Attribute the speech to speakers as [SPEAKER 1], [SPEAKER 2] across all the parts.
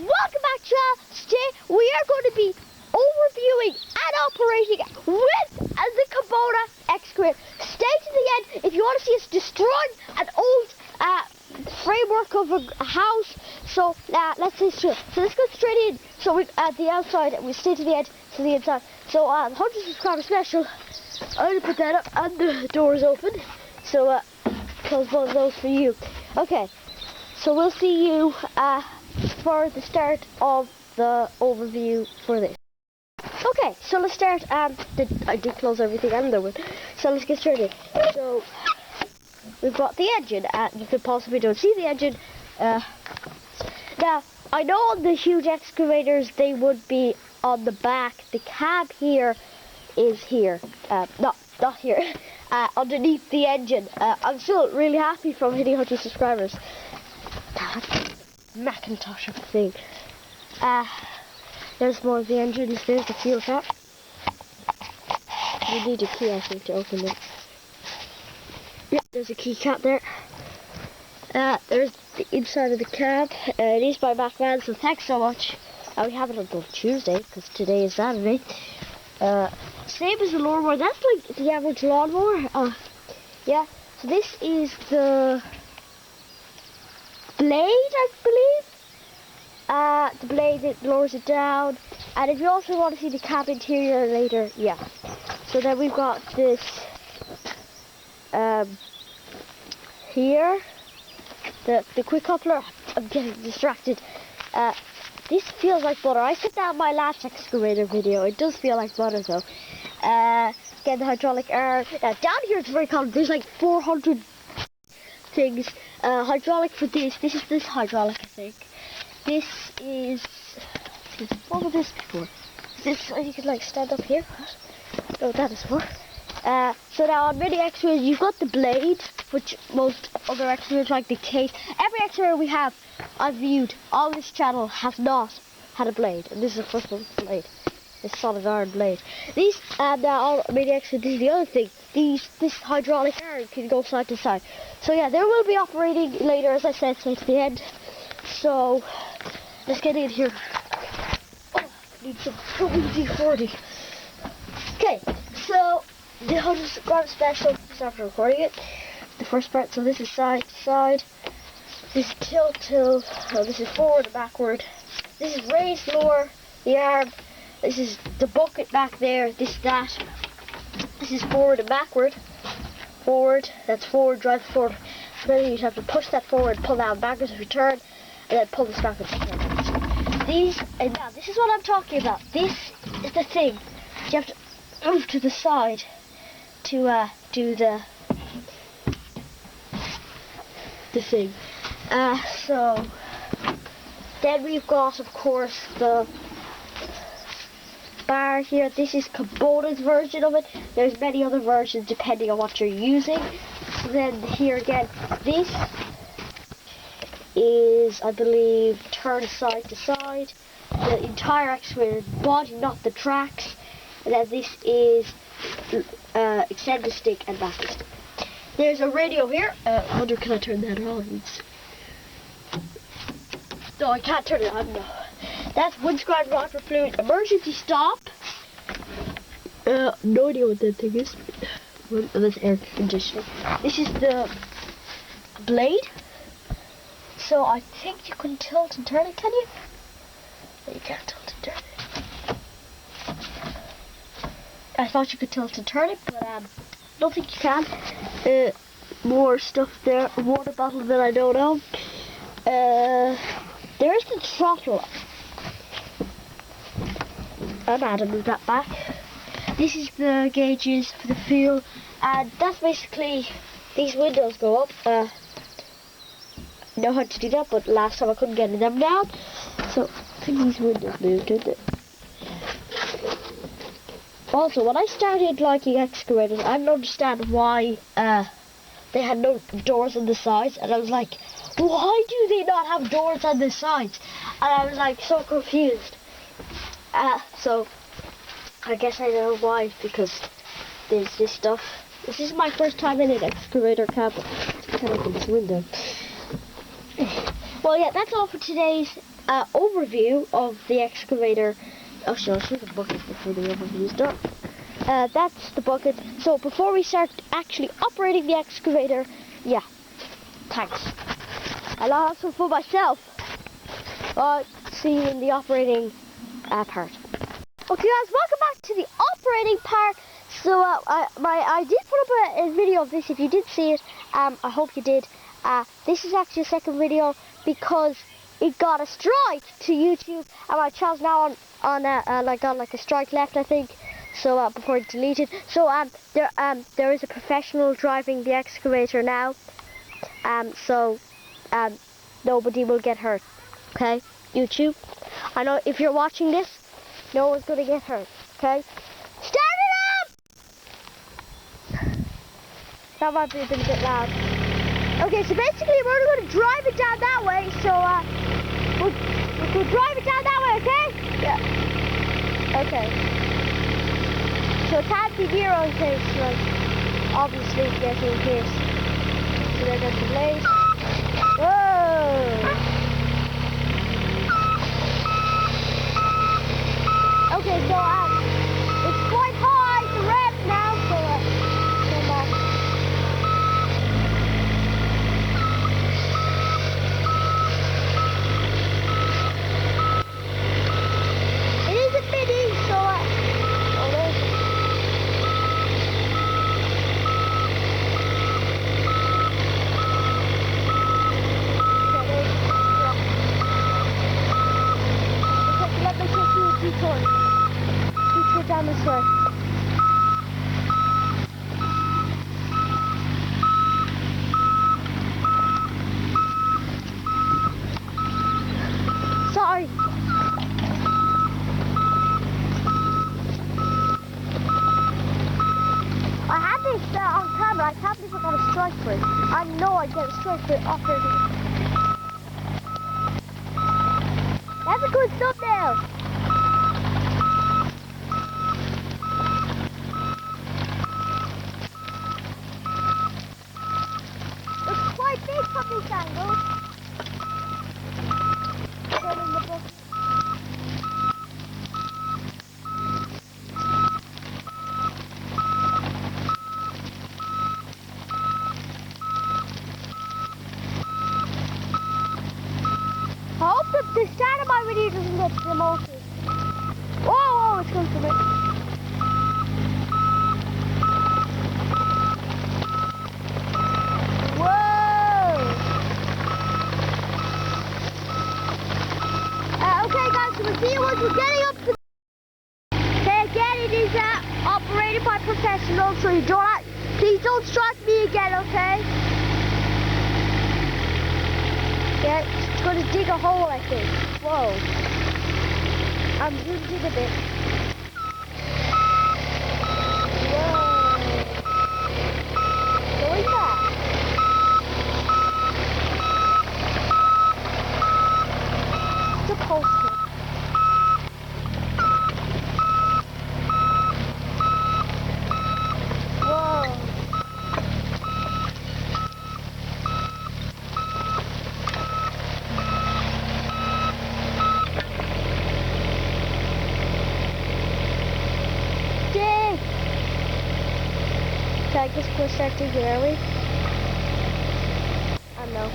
[SPEAKER 1] welcome back to today we are going to be overviewing and operating with the Kubota excavator. Stay to the end if you want to see us destroying an old framework of a house. So let's go straight in. So we at the outside and we stay to the end to the inside. So 100 subscriber special. I'm going to put that up and the door is open. So close both of those for you. Okay. So we'll see you for the start of the overview for this. Okay, so let's start. I did close everything and the window. So let's get straight in. So we've got the engine. You could possibly don't see the engine. Now I know on the huge excavators they would be on the back. The cab here is here. Not here. Underneath the engine. I'm still really happy from hitting 100 subscribers. Macintosh of a thing. There's more of the engine. There's the fuel cap. You need a key, I think, to open it. Yep, there's a key cap there. There's the inside of the cab. It is by Macman, so thanks so much. We have it until Tuesday because today is Saturday. Same as the lawnmower. That's like the average lawnmower. Yeah. So this is the blade, I believe. The blade that lowers it down. And if you also want to see the cab interior later, yeah. So then we've got this here, the quick coupler. I'm getting distracted. This feels like butter. I said that in my last excavator video. It does feel like butter though. Get the hydraulic arm. Now down here it's very common. There's like 400 things. Hydraulic for this. This is this hydraulic, I think. This is. What was this before? Is this so you could like stand up here? I don't know what that is for. So now on many excavators you've got the blade, which most other excavators like the case. Every excavator we have, I've viewed on this channel, has not had a blade, and this is the first one with a blade. This solid iron blade. These now on many excavators, this is the other thing. This hydraulic arm can go side to side. So yeah, there will be operating later, as I said, so to the end. So let's get in here. Oh, I need some WD-40. Okay, so the 100 subscriber special is after recording it. The first part, so this is side to side. This is tilt. Oh, this is forward and backward. This is raise, lower the arm. This is the bucket back there. This is forward and backward. Forward, that's forward, drive forward. Then you have to push that forward, pull down backwards if you turn, and then pull this backwards. And now this is what I'm talking about. This is the thing. You have to move to the side to do the thing. So then we've got, of course, the bar here. This is Kubota's version of it. There's many other versions depending on what you're using. So then here again, this is, I believe, turn side to side. The entire excavator body, not the tracks. And then this is extend the stick and back the stick. There's a radio here. I wonder, can I turn that on? No, I can't turn it on. No. That's windscreen rocker fluid emergency stop. No idea what that thing is. That's air conditioning. This is the blade. So I think you can tilt and turn it, can you? No, you can't tilt and turn it. I thought you could tilt and turn it, but I don't think you can. More stuff there. A water bottle that I don't know. There's the throttle. I'm going to move that back. This is the gauges for the fuel, and that's basically, these windows go up. I know how to do that, but last time I couldn't get them down, so I think these windows moved, didn't it? Also, when I started liking excavators, I didn't understand why they had no doors on the sides, and I was like, why do they not have doors on the sides? And I was like so confused. So I guess I know why, because there's this stuff. This is my first time in an excavator cab. Can I open this window? Well, yeah, that's all for today's overview of the excavator. Oh, sure, I'll show the bucket before the overview is done. That's the bucket. So before we start actually operating the excavator, yeah, thanks. I'll have some for myself. See you in the operating part. Okay guys, welcome back to the operating part. So I did put up a video of this. If you did see it, I hope you did. This is actually a second video because it got a strike to YouTube, and my channel's now on a strike left, I think. So before it's deleted. So there is a professional driving the excavator now. So nobody will get hurt. Okay, YouTube. I know if you're watching this, no one's gonna get hurt. Okay, start it up. That might be a bit loud. Okay, so basically we're going to drive it down that way, so we'll drive it down that way, okay? Yeah. Okay. So it can't be near in case, like, obviously getting in case. So they're going to delay. Whoa! Okay, so it's quite high, the ramp now, so come back. Detour down this way. Sorry. I had this on camera. I can't believe I got a strike for it. I know I get a strike for it off there. That's a good thumbnail. It's quite big from this angle. Put in the book. I hope that the start of my video doesn't get demoted. Whoa, it's going for me. Whoa! Okay guys, so we'll see you once we're getting up to... Okay, again, it is operated by professionals, so you don't please don't strike me again, okay? Yeah. It's going to dig a hole, I think. Whoa. I'm zoomed in a bit. Whoa. Going back. It's a poster. Whoa. I guess we'll start digging, are we? I don't know.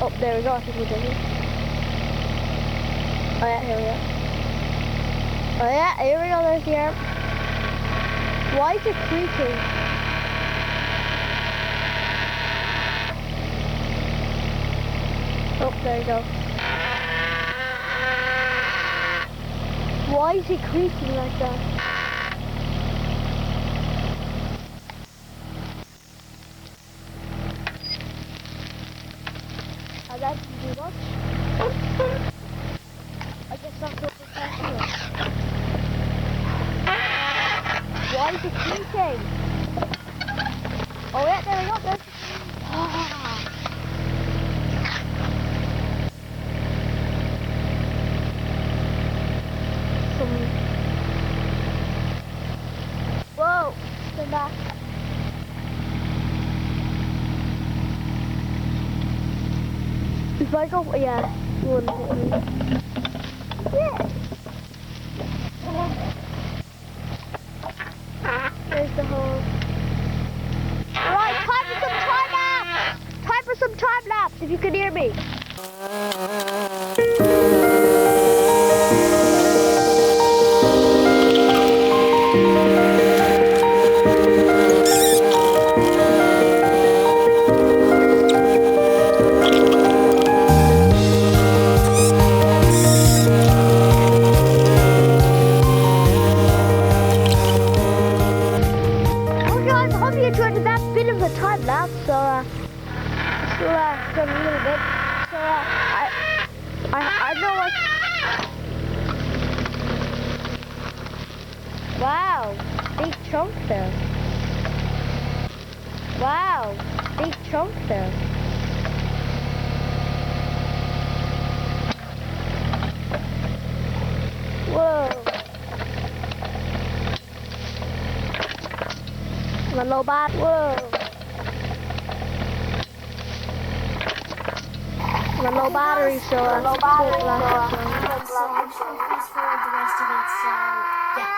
[SPEAKER 1] Oh, there we go. I think we're digging. Oh yeah, here we go. Oh yeah, here we go. There's the arm. Why is it creaking? Oh, there you go. Why is it creaking like that? That didn't do much. I guess that's what we're trying to do. Why is it creaking? Oh yeah, there we go. There's... Whoa! Stand back. If I go, yeah. one hit me. Yeah. There's the hole. Right, time for some time lapse. Time for some time lapse. If you can hear me. Time lapse, so done a little bit. So I know what. Wow, big chunk there. Wow, big chunk there. Whoa. The low bat. Whoa. The low battery, so low battery, so I'm just gonna fast forward the rest of it, so yeah.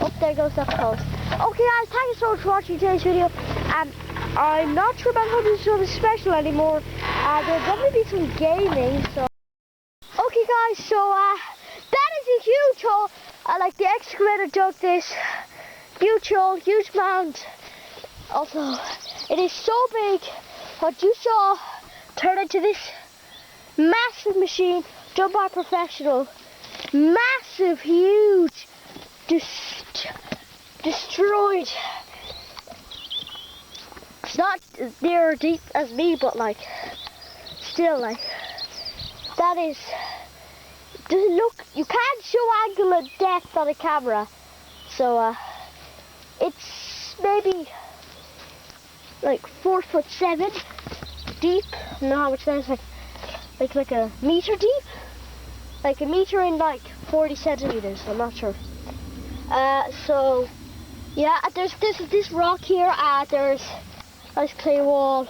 [SPEAKER 1] Oh, there goes that post. Okay guys, thank you so much for watching today's video. I'm not sure about how this show is special anymore. There'll probably be some gaming, so. Okay guys, so that is a huge hole. Like the excavator dug this. Huge hole, huge mound. Also, it is so big. What you saw turned into this massive machine done by a professional. Massive, huge, destroyed. It's not near deep as me, but like, still like, that is, doesn't look, you can't show angle and depth on a camera. So it's maybe like 4'7" deep. I don't know how much that is, like a meter deep, like a meter in like 40 centimeters. I'm not sure. So yeah, there's this rock here. There's nice clay wall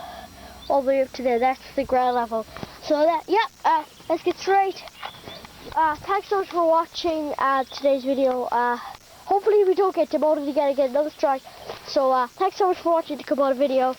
[SPEAKER 1] all the way up to there. That's the ground level. So that, yeah, let's get straight. Thanks so much for watching today's video. Hopefully we don't get demoted again and get another strike. So thanks so much for watching the Kubota video.